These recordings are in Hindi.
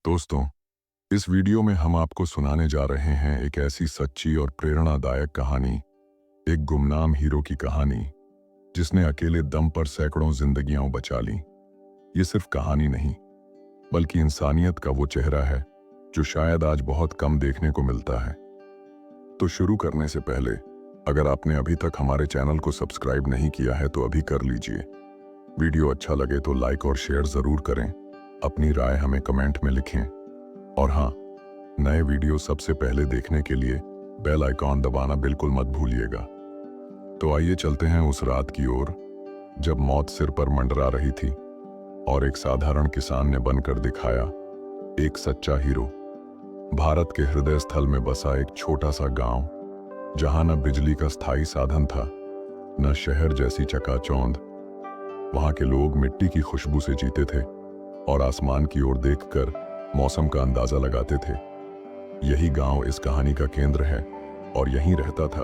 दोस्तों, इस वीडियो में हम आपको सुनाने जा रहे हैं एक ऐसी सच्ची और प्रेरणादायक कहानी, एक गुमनाम हीरो की कहानी जिसने अकेले दम पर सैकड़ों जिंदगियां बचा लीं। ये सिर्फ कहानी नहीं, बल्कि इंसानियत का वो चेहरा है जो शायद आज बहुत कम देखने को मिलता है। तो शुरू करने से पहले, अगर आपने अभी तक हमारे चैनल को सब्सक्राइब नहीं किया है तो अभी कर लीजिए। वीडियो अच्छा लगे तो लाइक और शेयर जरूर करें। अपनी राय हमें कमेंट में लिखें। और हाँ, नए वीडियो सबसे पहले देखने के लिए बेल आइकॉन दबाना बिल्कुल मत भूलिएगा। तो आइए चलते हैं उस रात की ओर जब मौत सिर पर मंडरा रही थी और एक साधारण किसान ने बनकर दिखाया एक सच्चा हीरो। भारत के हृदय स्थल में बसा एक छोटा सा गांव, जहां न बिजली का स्थायी साधन था, न शहर जैसी चकाचौंध। वहां के लोग मिट्टी की खुशबू से जीते थे और आसमान की ओर देखकर मौसम का अंदाजा लगाते थे। यही गांव इस कहानी का केंद्र है और यहीं रहता था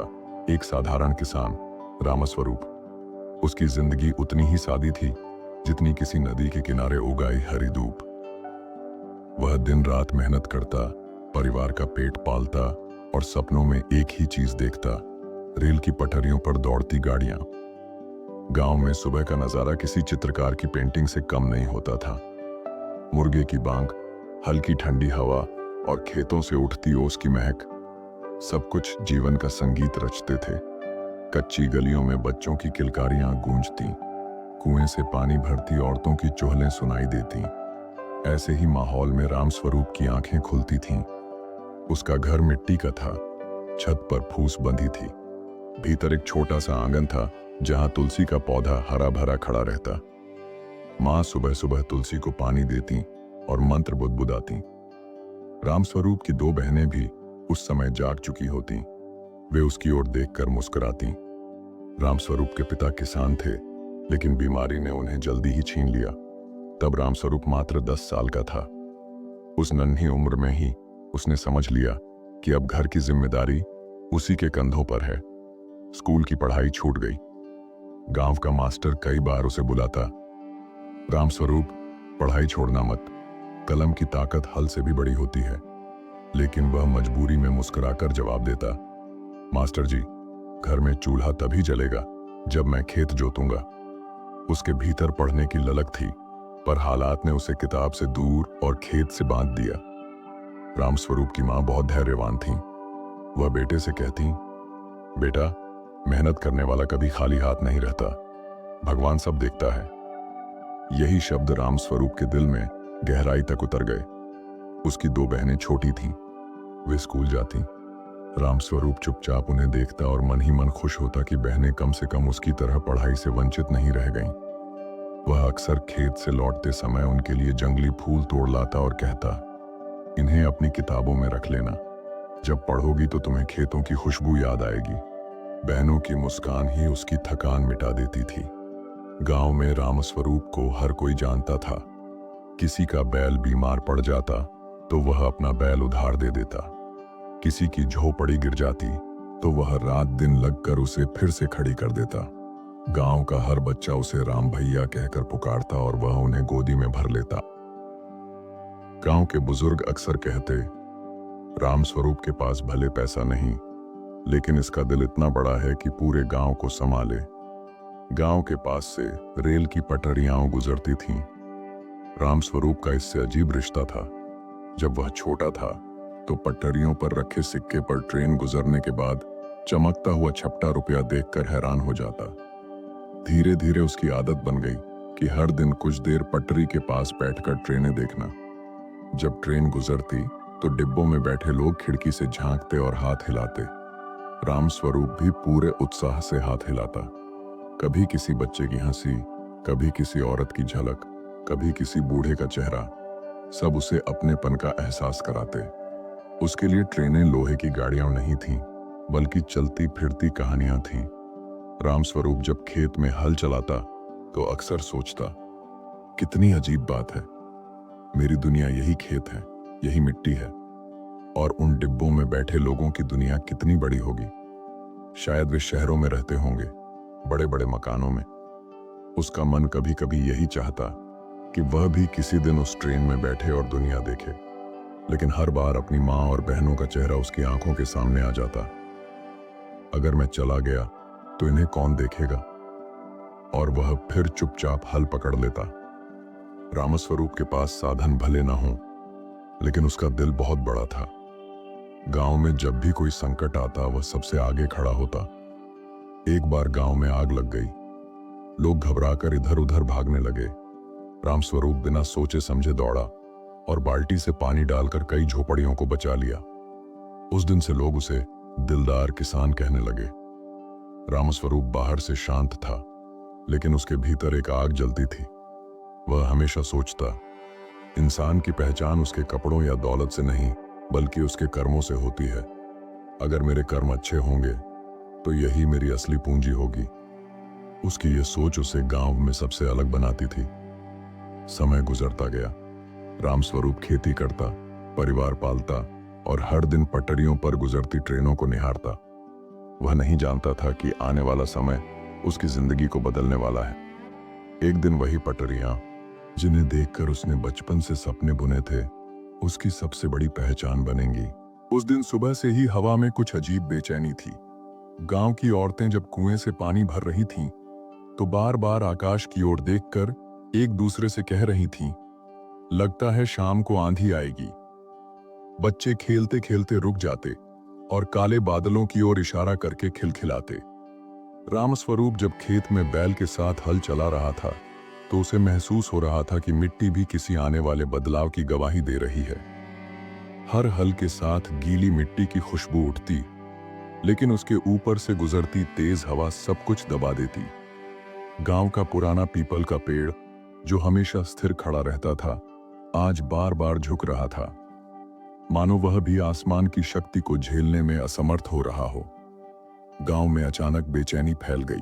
एक साधारण किसान, रामस्वरूप। उसकी जिंदगी उतनी ही सादी थी जितनी किसी नदी के किनारे उगाई हरी धूप। वह दिन रात मेहनत करता, परिवार का पेट पालता और सपनों में एक ही चीज देखता, रेल की पटरियों पर दौड़ती गाड़ियां। गांव में सुबह का नजारा किसी चित्रकार की पेंटिंग से कम नहीं होता था। मुर्गे की बांग, हल्की ठंडी हवा और खेतों से उठती ओस की महक, सब कुछ जीवन का संगीत रचते थे। कच्ची गलियों में बच्चों की किलकारियां गूंजती, कुएं से पानी भरती औरतों की चुहलें सुनाई देती। ऐसे ही माहौल में रामस्वरूप की आंखें खुलती थीं। उसका घर मिट्टी का था, छत पर फूस बंधी थी। भीतर एक छोटा सा आंगन था जहां तुलसी का पौधा हरा भरा खड़ा रहता। माँ सुबह सुबह तुलसी को पानी देती और मंत्र बुदबुदाती। रामस्वरूप की दो बहनें भी उस समय जाग चुकी होती। वे उसकी ओर देखकर मुस्कुराती। रामस्वरूप के पिता किसान थे, लेकिन बीमारी ने उन्हें जल्दी ही छीन लिया। तब रामस्वरूप मात्र 10 साल का था। उस नन्ही उम्र में ही उसने समझ लिया कि अब घर की जिम्मेदारी उसी के कंधों पर है। स्कूल की पढ़ाई छूट गई। गांव का मास्टर कई बार उसे बुलाता, रामस्वरूप, पढ़ाई छोड़ना मत, कलम की ताकत हल से भी बड़ी होती है। लेकिन वह मजबूरी में मुस्कुराकर जवाब देता, मास्टर जी, घर में चूल्हा तभी जलेगा जब मैं खेत जोतूंगा। उसके भीतर पढ़ने की ललक थी, पर हालात ने उसे किताब से दूर और खेत से बांध दिया। रामस्वरूप की मां बहुत धैर्यवान थी। वह बेटे से कहती, बेटा, मेहनत करने वाला कभी खाली हाथ नहीं रहता, भगवान सब देखता है। यही शब्द रामस्वरूप के दिल में गहराई तक उतर गए। उसकी दो बहनें छोटी थीं। वे स्कूल जाती। रामस्वरूप चुपचाप उन्हें देखता और मन ही मन खुश होता कि बहनें कम से कम उसकी तरह पढ़ाई से वंचित नहीं रह गईं। वह अक्सर खेत से लौटते समय उनके लिए जंगली फूल तोड़ लाता और कहता, इन्हें अपनी किताबों में रख लेना, जब पढ़ोगी तो तुम्हें खेतों की खुशबू याद आएगी। बहनों की मुस्कान ही उसकी थकान मिटा देती थी। गांव में रामस्वरूप को हर कोई जानता था। किसी का बैल बीमार पड़ जाता तो वह अपना बैल उधार दे देता। किसी की झोपड़ी गिर जाती तो वह रात दिन लगकर उसे फिर से खड़ी कर देता। गांव का हर बच्चा उसे राम भैया कहकर पुकारता और वह उन्हें गोदी में भर लेता। गांव के बुजुर्ग अक्सर कहते, रामस्वरूप के पास भले पैसा नहीं, लेकिन इसका दिल इतना बड़ा है कि पूरे गांव को संभाले। गांव के पास से रेल की पटरियां गुजरती थीं। रामस्वरूप का इससे अजीब रिश्ता था। जब वह छोटा था तो पटरियों पर रखे सिक्के पर ट्रेन गुजरने के बाद चमकता हुआ छपटा रुपया देखकर हैरान हो जाता। धीरे धीरे उसकी आदत बन गई कि हर दिन कुछ देर पटरी के पास बैठकर ट्रेनें देखना। जब ट्रेन गुजरती तो डिब्बों में बैठे लोग खिड़की से झांकते और हाथ हिलाते। रामस्वरूप भी पूरे उत्साह से हाथ हिलाता। कभी किसी बच्चे की हंसी, कभी किसी औरत की झलक, कभी किसी बूढ़े का चेहरा, सब उसे अपनेपन का एहसास कराते। उसके लिए ट्रेनें लोहे की गाड़ियां नहीं थीं, बल्कि चलती फिरती कहानियां थीं। रामस्वरूप जब खेत में हल चलाता तो अक्सर सोचता, कितनी अजीब बात है, मेरी दुनिया यही खेत है, यही मिट्टी है, और उन डिब्बों में बैठे लोगों की दुनिया कितनी बड़ी होगी। शायद वे शहरों में रहते होंगे, बड़े बड़े मकानों में। उसका मन कभी कभी यही चाहता कि वह भी किसी दिन उस ट्रेन में बैठे और दुनिया देखे। लेकिन हर बार अपनी माँ और बहनों का चेहरा उसकी आंखों के सामने आ जाता। अगर मैं चला गया तो इन्हें कौन देखेगा? और वह फिर चुपचाप हल पकड़ लेता। रामस्वरूप के पास साधन भले ना हो, लेकिन उसका दिल बहुत बड़ा था। गांव में जब भी कोई संकट आता वह सबसे आगे खड़ा होता। एक बार गांव में आग लग गई। लोग घबराकर इधर उधर भागने लगे। रामस्वरूप बिना सोचे समझे दौड़ा और बाल्टी से पानी डालकर कई झोपड़ियों को बचा लिया। उस दिन से लोग उसे दिलदार किसान कहने लगे। रामस्वरूप बाहर से शांत था, लेकिन उसके भीतर एक आग जलती थी। वह हमेशा सोचता, इंसान की पहचान उसके कपड़ों या दौलत से नहीं, बल्कि उसके कर्मों से होती है। अगर मेरे कर्म अच्छे होंगे तो यही मेरी असली पूंजी होगी। उसकी यह सोच उसे गांव में सबसे अलग बनाती थी। समय गुजरता गया। रामस्वरूप खेती करता, परिवार पालता और हर दिन पटरियों पर गुजरती ट्रेनों को निहारता। वह नहीं जानता था कि आने वाला समय उसकी जिंदगी को बदलने वाला है। एक दिन वही पटरियां, जिन्हें देखकर उसने बचपन से सपने बुने थे, उसकी सबसे बड़ी पहचान बनेंगी। उस दिन सुबह से ही हवा में कुछ अजीब बेचैनी थी। गांव की औरतें जब कुएं से पानी भर रही थीं, तो बार बार आकाश की ओर देखकर एक दूसरे से कह रही थीं, लगता है शाम को आंधी आएगी। बच्चे खेलते खेलते रुक जाते और काले बादलों की ओर इशारा करके खिलखिलाते। रामस्वरूप जब खेत में बैल के साथ हल चला रहा था, तो उसे महसूस हो रहा था कि मिट्टी भी किसी आने वाले बदलाव की गवाही दे रही है। हर हल के साथ गीली मिट्टी की खुशबू उठती, लेकिन उसके ऊपर से गुजरती तेज हवा सब कुछ दबा देती। गांव का पुराना पीपल का पेड़, जो हमेशा स्थिर खड़ा रहता था, आज बार बार झुक रहा था, मानो वह भी आसमान की शक्ति को झेलने में असमर्थ हो रहा हो। गांव में अचानक बेचैनी फैल गई।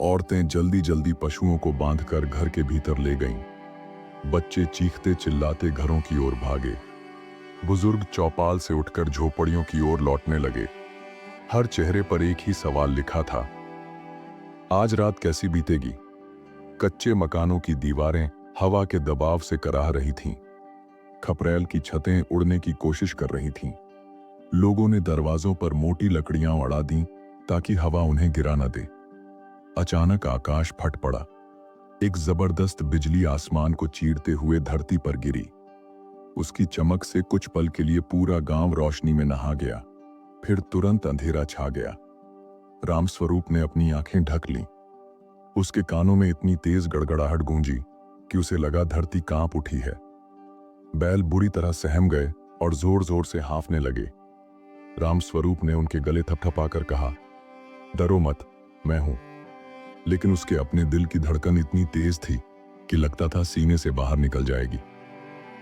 औरतें जल्दी जल्दी पशुओं को बांधकर घर के भीतर ले गईं। बच्चे चीखते चिल्लाते घरों की ओर भागे। बुजुर्ग चौपाल से उठकर झोपड़ियों की ओर लौटने लगे। हर चेहरे पर एक ही सवाल लिखा था, आज रात कैसी बीतेगी? कच्चे मकानों की दीवारें हवा के दबाव से कराह रही थीं। खपरेल की छतें उड़ने की कोशिश कर रही थीं। लोगों ने दरवाजों पर मोटी लकड़ियां अड़ा दी ताकि हवा उन्हें गिरा न दे। अचानक आकाश फट पड़ा। एक जबरदस्त बिजली आसमान को चीरते हुए धरती पर गिरी। उसकी चमक से कुछ पल के लिए पूरा गांव रोशनी में नहा गया, फिर तुरंत अंधेरा छा गया। रामस्वरूप ने अपनी आंखें ढक लीं। उसके कानों में इतनी तेज गड़गड़ाहट गूंजी कि उसे लगा धरती कांप उठी है। बैल बुरी तरह सहम गए और जोर जोर से हाँफने लगे। रामस्वरूप ने उनके गले थपथपाकर कहा, डरो मत, मैं हूं। लेकिन उसके अपने दिल की धड़कन इतनी तेज थी कि लगता था सीने से बाहर निकल जाएगी।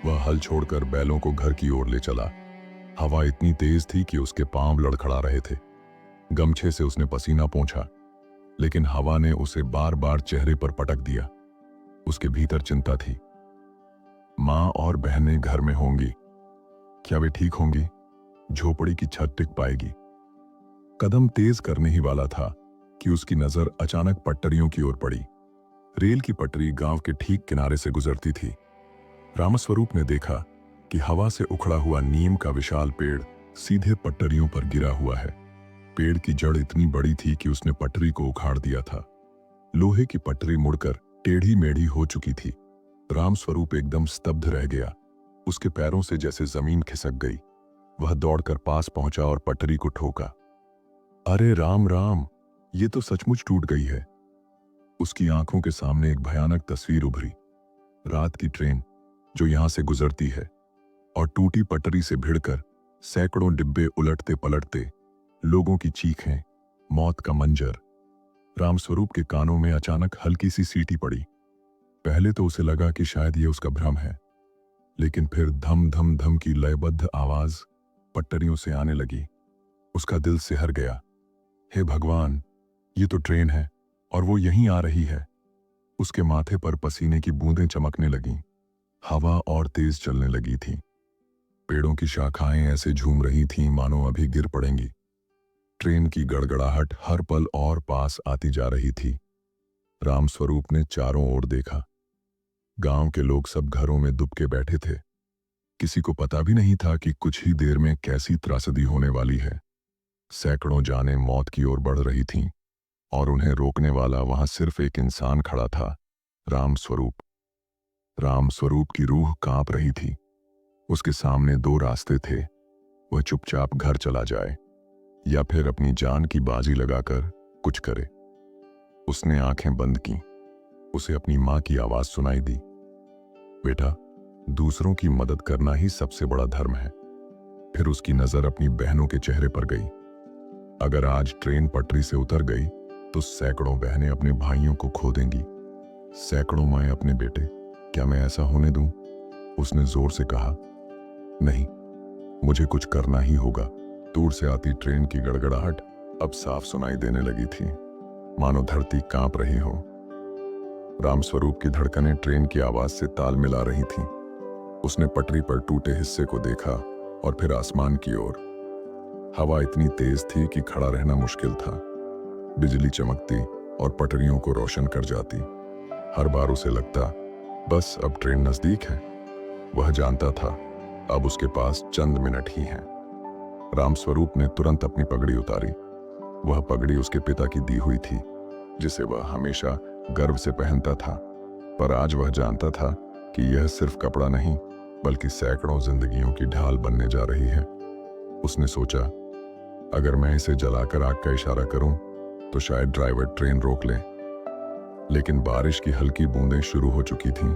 वह हल छोड़कर बैलों को घर की ओर ले चला। हवा इतनी तेज थी कि उसके पांव लड़खड़ा रहे थे। गमछे से उसने पसीना पोंछा, लेकिन हवा ने उसे बार बार चेहरे पर पटक दिया। उसके भीतर चिंता थी। माँ और बहनें घर में होंगी, क्या वे ठीक होंगी? झोपड़ी की छत टिक पाएगी? कदम तेज करने ही वाला था कि उसकी नजर अचानक पटरियों की ओर पड़ी। रेल की पटरी गांव के ठीक किनारे से गुजरती थी। रामस्वरूप ने देखा कि हवा से उखड़ा हुआ नीम का विशाल पेड़ सीधे पटरियों पर गिरा हुआ है। पेड़ की जड़ इतनी बड़ी थी कि उसने पटरी को उखाड़ दिया था। लोहे की पटरी मुड़कर टेढ़ी मेढ़ी हो चुकी थी। रामस्वरूप एकदम स्तब्ध रह गया। उसके पैरों से जैसे जमीन खिसक गई। वह दौड़कर पास पहुंचा और पटरी को ठोका। अरे राम राम, ये तो सचमुच टूट गई है। उसकी आंखों के सामने एक भयानक तस्वीर उभरी। रात की ट्रेन जो यहां से गुजरती है, और टूटी पटरी से भिड़कर सैकड़ों डिब्बे उलटते पलटते, लोगों की चीखें, मौत का मंजर। रामस्वरूप के कानों में अचानक हल्की सी सीटी पड़ी। पहले तो उसे लगा कि शायद ये उसका भ्रम है, लेकिन फिर धम धम धम की लयबद्ध आवाज पटरियों से आने लगी। उसका दिल सिहर गया। हे भगवान, ये तो ट्रेन है और वो यहीं आ रही है। उसके माथे पर पसीने की बूंदें चमकने लगीं। हवा और तेज चलने लगी थी। पेड़ों की शाखाएं ऐसे झूम रही थीं मानो अभी गिर पड़ेंगी। ट्रेन की गड़गड़ाहट हर पल और पास आती जा रही थी। रामस्वरूप ने चारों ओर देखा। गांव के लोग सब घरों में दुबके बैठे थे। किसी को पता भी नहीं था कि कुछ ही देर में कैसी त्रासदी होने वाली है। सैकड़ों जानें मौत की ओर बढ़ रही थीं और उन्हें रोकने वाला वहां सिर्फ एक इंसान खड़ा था, रामस्वरूप। रामस्वरूप की रूह कांप रही थी। उसके सामने दो रास्ते थे, वह चुपचाप घर चला जाए या फिर अपनी जान की बाजी लगाकर कुछ करे। उसने आंखें बंद की। उसे अपनी मां की आवाज सुनाई दी, बेटा, दूसरों की मदद करना ही सबसे बड़ा धर्म है। फिर उसकी नजर अपनी बहनों के चेहरे पर गई। अगर आज ट्रेन पटरी से उतर गई तो सैकड़ों बहनें अपने भाइयों को खो देंगी, सैकड़ों माएं अपने बेटे। क्या मैं ऐसा होने दूं? उसने जोर से कहा, नहीं, मुझे कुछ करना ही होगा। दूर से आती ट्रेन की गड़गड़ाहट अब साफ सुनाई देने लगी थी, मानो धरती कांप रही हो। रामस्वरूप की धड़कनें ट्रेन की आवाज से ताल मिला रही थीं। उसने पटरी पर टूटे हिस्से को देखा और फिर आसमान की ओर। हवा इतनी तेज थी कि खड़ा रहना मुश्किल था। बिजली चमकती और पटरियों को रोशन कर जाती। हर बार उसे लगता, बस अब ट्रेन नजदीक है। वह जानता था अब उसके पास चंद मिनट ही हैं। रामस्वरूप ने तुरंत अपनी पगड़ी उतारी। वह पगड़ी उसके पिता की दी हुई थी, जिसे वह हमेशा गर्व से पहनता था। पर आज वह जानता था कि यह सिर्फ कपड़ा नहीं, बल्कि सैकड़ों जिंदगियों की ढाल बनने जा रही है। उसने सोचा, अगर मैं इसे जलाकर आग का इशारा करूं तो शायद ड्राइवर ट्रेन रोक ले। लेकिन बारिश की हल्की बूंदें शुरू हो चुकी थीं।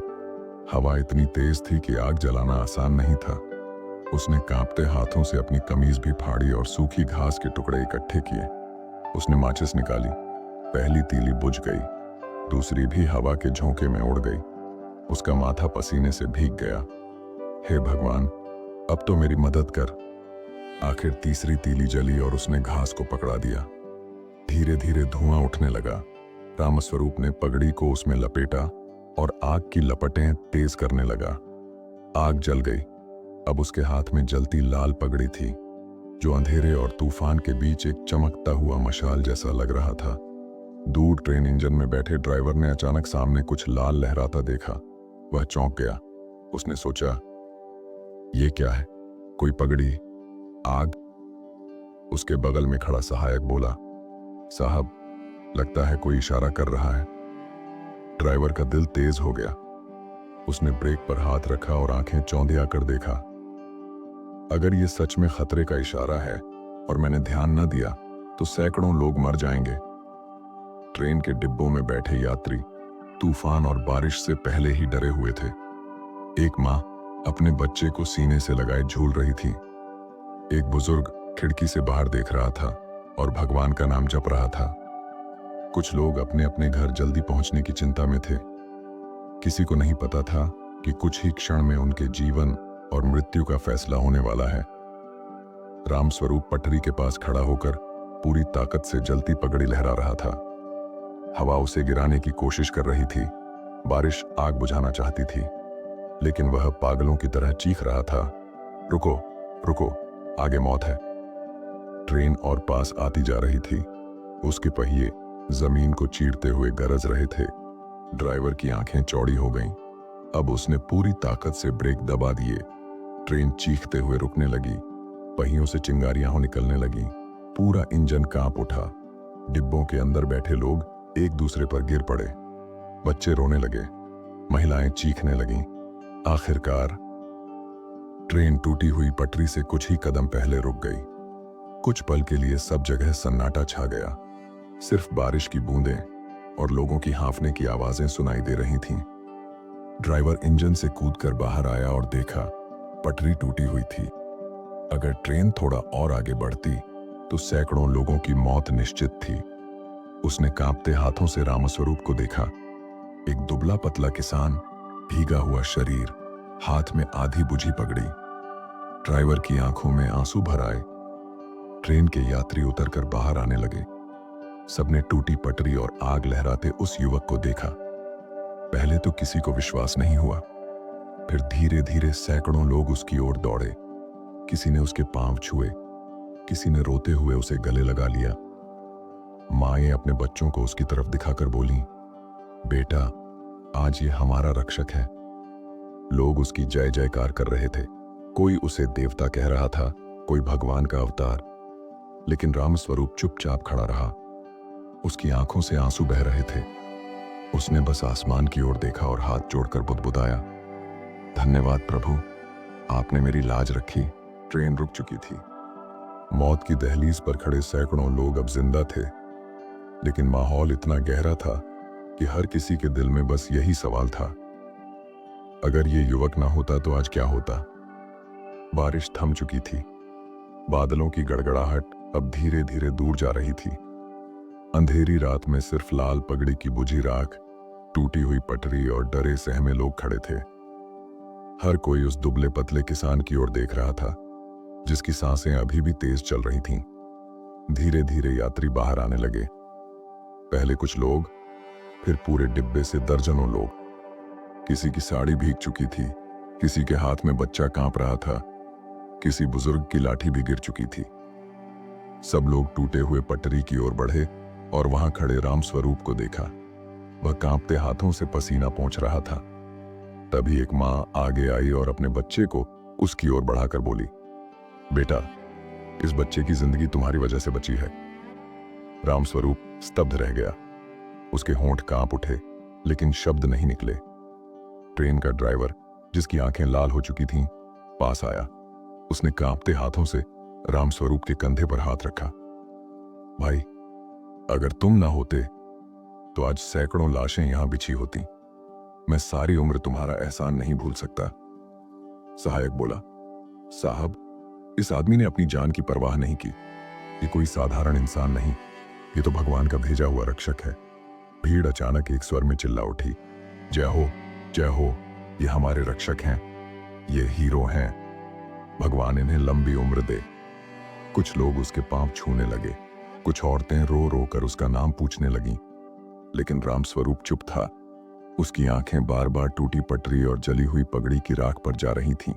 हवा इतनी तेज थी कि आग जलाना आसान नहीं था। उसने कांपते हाथों से अपनी कमीज भी फाड़ी और सूखी घास के टुकड़े इकट्ठे किए। उसने माचिस निकाली। पहली तीली बुझ गई, दूसरी भी हवा के झोंके में उड़ गई। उसका माथा पसीने से भीग गया। हे भगवान, अब तो मेरी मदद कर। आखिर तीसरी तीली जली और उसने घास को पकड़ा दिया। धीरे धीरे धुआं उठने लगा। रामस्वरूप ने पगड़ी को उसमें लपेटा और आग की लपटें तेज करने लगा। आग जल गई। अब उसके हाथ में जलती लाल पगड़ी थी, जो अंधेरे और तूफान के बीच एक चमकता हुआ मशाल जैसा लग रहा था। दूर ट्रेन इंजन में बैठे ड्राइवर ने अचानक सामने कुछ लाल लहराता देखा। वह चौंक गया। उसने सोचा, ये क्या है? कोई पगड़ी, आग। उसके बगल में खड़ा सहायक बोला, साहब, लगता है कोई इशारा कर रहा है। ड्राइवर का दिल तेज हो गया। उसने ब्रेक पर हाथ रखा और आंखें चौंधिया कर देखा। अगर ये सच में खतरे का इशारा है और मैंने ध्यान न दिया तो सैकड़ों लोग मर जाएंगे। ट्रेन के डिब्बों में बैठे यात्री तूफान और बारिश से पहले ही डरे हुए थे। एक मां अपने बच्चे को सीने से लगाए झूल रही थी। एक बुजुर्ग खिड़की से बाहर देख रहा था और भगवान का नाम जप रहा था। कुछ लोग अपने अपने घर जल्दी पहुंचने की चिंता में थे। किसी को नहीं पता था कि कुछ ही क्षण में उनके जीवन और मृत्यु का फैसला होने वाला है। रामस्वरूप पटरी के पास खड़ा होकर पूरी ताकत से जलती पगड़ी लहरा रहा था। हवा उसे गिराने की कोशिश कर रही थी। बारिश आग बुझाना चाहती थी, लेकिन वह पागलों की तरह चीख रहा था, रुको, रुको, आगे मौत है। ट्रेन और पास आती जा रही थी। उसके पहिए जमीन को चीरते हुए गरज रहे थे। ड्राइवर की आंखें चौड़ी हो गईं। अब उसने पूरी ताकत से ब्रेक दबा दिए। ट्रेन चीखते हुए रुकने लगी। पहियों से चिंगारियां निकलने लगी। पूरा इंजन कांप उठा। डिब्बों के अंदर बैठे लोग एक दूसरे पर गिर पड़े। बच्चे रोने लगे। महिलाएं चीखने लगीं। आखिरकार ट्रेन टूटी हुई पटरी से कुछ ही कदम पहले रुक गई। कुछ पल के लिए सब जगह सन्नाटा छा गया। सिर्फ बारिश की बूंदें और लोगों की हांफने की आवाजें सुनाई दे रही थीं। ड्राइवर इंजन से कूदकर बाहर आया और देखा, पटरी टूटी हुई थी। अगर ट्रेन थोड़ा और आगे बढ़ती तो सैकड़ों लोगों की मौत निश्चित थी। उसने कांपते हाथों से रामस्वरूप को देखा। एक दुबला पतला किसान, भीगा हुआ शरीर, हाथ में आधी बुझी पगड़ी। ड्राइवर की आंखों में आंसू भर आए। ट्रेन के यात्री उतरकर बाहर आने लगे। सबने टूटी पटरी और आग लहराते उस युवक को देखा। पहले तो किसी को विश्वास नहीं हुआ। फिर धीरे धीरे सैकड़ों लोग उसकी ओर दौड़े। किसी ने उसके पांव छुए, किसी ने रोते हुए उसे गले लगा लिया। माएं अपने बच्चों को उसकी तरफ दिखाकर बोलीं, बेटा, आज ये हमारा रक्षक है। लोग उसकी जय जयकार कर रहे थे। कोई उसे देवता कह रहा था, कोई भगवान का अवतार, लेकिन रामस्वरूप चुपचाप खड़ा रहा। उसकी आंखों से आंसू बह रहे थे। उसने बस आसमान की ओर देखा और हाथ जोड़कर बुदबुदाया, धन्यवाद प्रभु, आपने मेरी लाज रखी। ट्रेन रुक चुकी थी। मौत की दहलीज पर खड़े सैकड़ों लोग अब जिंदा थे, लेकिन माहौल इतना गहरा था कि हर किसी के दिल में बस यही सवाल था, अगर ये युवक ना होता तो आज क्या होता। बारिश थम चुकी थी। बादलों की गड़गड़ाहट अब धीरे धीरे दूर जा रही थी। अंधेरी रात में सिर्फ लाल पगड़ी की बुझी राख, टूटी हुई पटरी और डरे सहमे लोग खड़े थे। हर कोई उस दुबले पतले किसान की ओर देख रहा था, जिसकी सांसें अभी भी तेज चल रही थीं। धीरे धीरे यात्री बाहर आने लगे। पहले कुछ लोग, फिर पूरे डिब्बे से दर्जनों लोग। किसी की साड़ी भीग चुकी थी, किसी के हाथ में बच्चा कांप रहा था, किसी बुजुर्ग की लाठी भी गिर चुकी थी। सब लोग टूटे हुए पटरी की ओर बढ़े और वहां खड़े रामस्वरूप को देखा। वह कांपते हाथों से पसीना पोंछ रहा था। तभी एक मां आगे आई और अपने बच्चे को उसकी ओर बढ़ाकर बोली, बेटा, इस बच्चे की जिंदगी तुम्हारी वजह से बची है। रामस्वरूप स्तब्ध रह गया। उसके होंठ कांप उठे, लेकिन शब्द नहीं निकले। ट्रेन का ड्राइवर, जिसकी आंखें लाल हो चुकी थीं, पास आया। उसने कांपते हाथों से रामस्वरूप के कंधे पर हाथ रखा। भाई, अगर तुम ना होते तो आज सैकड़ों लाशें यहां बिछी होती। मैं सारी उम्र तुम्हारा एहसान नहीं भूल सकता। सहायक बोला, साहब, इस आदमी ने अपनी जान की परवाह नहीं की। ये कोई साधारण इंसान नहीं, ये तो भगवान का भेजा हुआ रक्षक है। भीड़ अचानक एक स्वर में चिल्ला उठी, जय हो, जय हो, ये हमारे रक्षक हैं, ये हीरो हैं, भगवान इन्हें लंबी उम्र दे। कुछ लोग उसके पांव छूने लगे, कुछ औरतें रो रो कर उसका नाम पूछने लगीं, लेकिन रामस्वरूप चुप था। उसकी आंखें बार बार टूटी पटरी और जली हुई पगड़ी की राख पर जा रही थीं।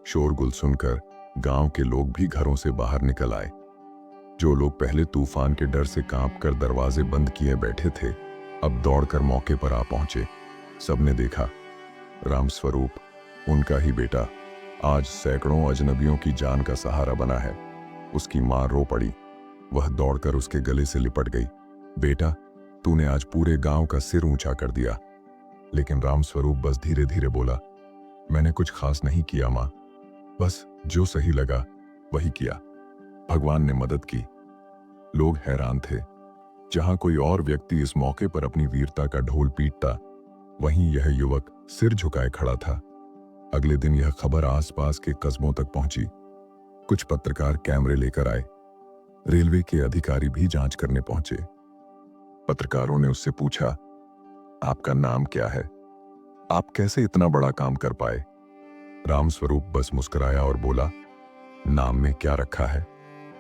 शोरगुल सुनकर गांव के लोग भी घरों से बाहर निकल आए। जो लोग पहले तूफान के डर से कांपकर दरवाजे बंद किए बैठे थे, अब दौड़कर मौके पर आ पहुंचे। सबने देखा, रामस्वरूप, उनका ही बेटा, आज सैकड़ों अजनबियों की जान का सहारा बना है। उसकी मां रो पड़ी। वह दौड़कर उसके गले से लिपट गई। बेटा, तूने आज पूरे गांव का सिर ऊंचा कर दिया। लेकिन रामस्वरूप बस धीरे धीरे बोला, मैंने कुछ खास नहीं किया मां, बस जो सही लगा वही किया। भगवान ने मदद की। लोग हैरान थे। जहां कोई और व्यक्ति इस मौके पर अपनी वीरता का ढोल पीटता, वहीं यह युवक सिर झुकाए खड़ा था। अगले दिन यह खबर आसपास के कस्बों तक पहुंची। कुछ पत्रकार कैमरे लेकर आए। रेलवे के अधिकारी भी जांच करने पहुंचे। पत्रकारों ने उससे पूछा, आपका नाम क्या है? आप कैसे इतना बड़ा काम कर पाए? रामस्वरूप बस मुस्कुराया और बोला, नाम में क्या रखा है,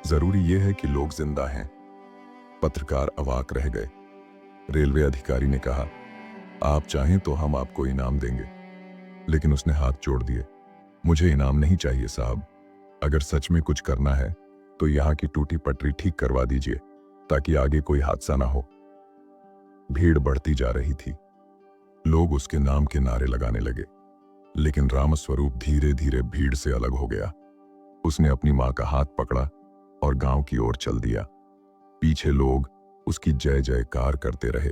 जरूरी यह है कि लोग जिंदा हैं। पत्रकार अवाक रह गए। रेलवे अधिकारी ने कहा, आप चाहें तो हम आपको इनाम देंगे। लेकिन उसने हाथ जोड़ दिए, मुझे इनाम नहीं चाहिए साहब। अगर सच में कुछ करना है तो यहाँ की टूटी पटरी ठीक करवा दीजिए, ताकि आगे कोई हादसा ना हो। भीड़ बढ़ती जा रही थी। लोग उसके नाम के नारे लगाने लगे, लेकिन रामस्वरूप धीरे धीरे भीड़ से अलग हो गया। उसने अपनी मां का हाथ पकड़ा और गांव की ओर चल दिया। पीछे लोग उसकी जय जयकार करते रहे,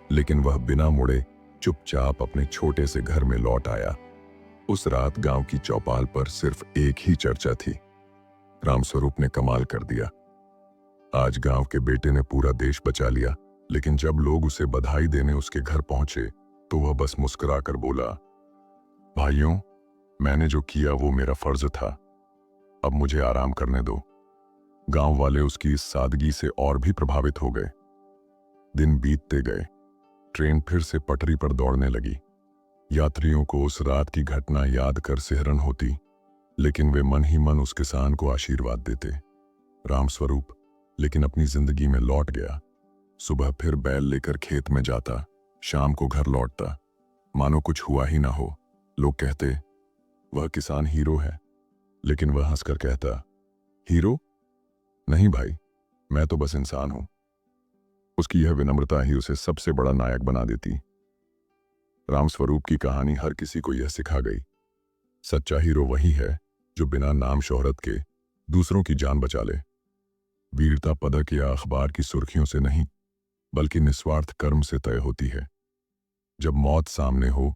लेकिन वह बिना मुड़े चुपचाप अपने छोटे से घर में लौट आया। उस रात गांव की चौपाल पर सिर्फ एक ही चर्चा थी, रामस्वरूप ने कमाल कर दिया। आज गांव के बेटे ने पूरा देश बचा लिया। लेकिन जब लोग उसे बधाई देने उसके घर पहुंचे, तो वह बस मुस्कुराकर बोला, भाइयों, मैंने जो किया वो मेरा फर्ज था, अब मुझे आराम करने दो। गांव वाले उसकी इस सादगी से और भी प्रभावित हो गए। दिन बीतते गए। ट्रेन फिर से पटरी पर दौड़ने लगी। यात्रियों को उस रात की घटना याद कर सिहरन होती, लेकिन वे मन ही मन उस किसान को आशीर्वाद देते। रामस्वरूप लेकिन अपनी जिंदगी में लौट गया। सुबह फिर बैल लेकर खेत में जाता, शाम को घर लौटता, मानो कुछ हुआ ही ना हो। लोग कहते, वह किसान हीरो है, लेकिन वह हंसकर कहता, हीरो नहीं भाई, मैं तो बस इंसान हूं। उसकी यह विनम्रता ही उसे सबसे बड़ा नायक बना देती। रामस्वरूप की कहानी हर किसी को यह सिखा गई, सच्चा हीरो वही है जो बिना नाम शोहरत के दूसरों की जान बचा ले। वीरता पदक या अखबार की सुर्खियों से नहीं, बल्कि निस्वार्थ कर्म से तय होती है। जब मौत सामने हो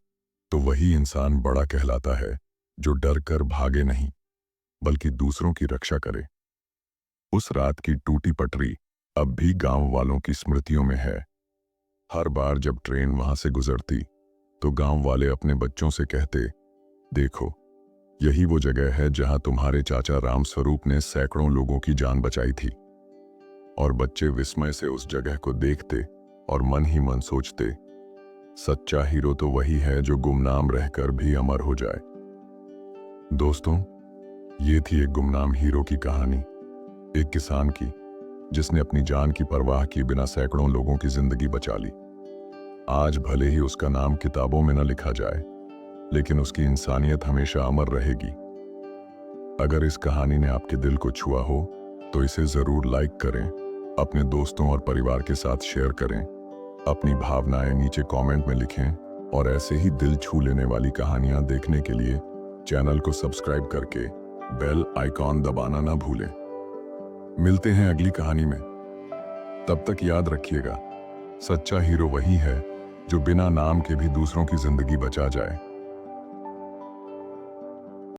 तो वही इंसान बड़ा कहलाता है जो डर कर भागे नहीं, बल्कि दूसरों की रक्षा करे। उस रात की टूटी पटरी अब भी गांव वालों की स्मृतियों में है। हर बार जब ट्रेन वहां से गुजरती तो गांव वाले अपने बच्चों से कहते, देखो, यही वो जगह है जहां तुम्हारे चाचा राम स्वरूप ने सैकड़ों लोगों की जान बचाई थी। और बच्चे विस्मय से उस जगह को देखते और मन ही मन सोचते, सच्चा हीरो तो वही है जो गुमनाम रहकर भी अमर हो जाए। दोस्तों, ये थी एक गुमनाम हीरो की कहानी, एक किसान की जिसने अपनी जान की परवाह किए बिना सैकड़ों लोगों की जिंदगी बचा ली। आज भले ही उसका नाम किताबों में न लिखा जाए, लेकिन उसकी इंसानियत हमेशा अमर रहेगी। अगर इस कहानी ने आपके दिल को छुआ हो तो इसे जरूर लाइक करें, अपने दोस्तों और परिवार के साथ शेयर करें, अपनी भावनाएं नीचे कमेंट में लिखें और ऐसे ही दिल छू लेने वाली कहानियां देखने के लिए चैनल को सब्सक्राइब करके बेल आइकॉन दबाना ना भूलें। मिलते हैं अगली कहानी में। तब तक याद रखिएगा, सच्चा हीरो वही है जो बिना नाम के भी दूसरों की जिंदगी बचा जाए।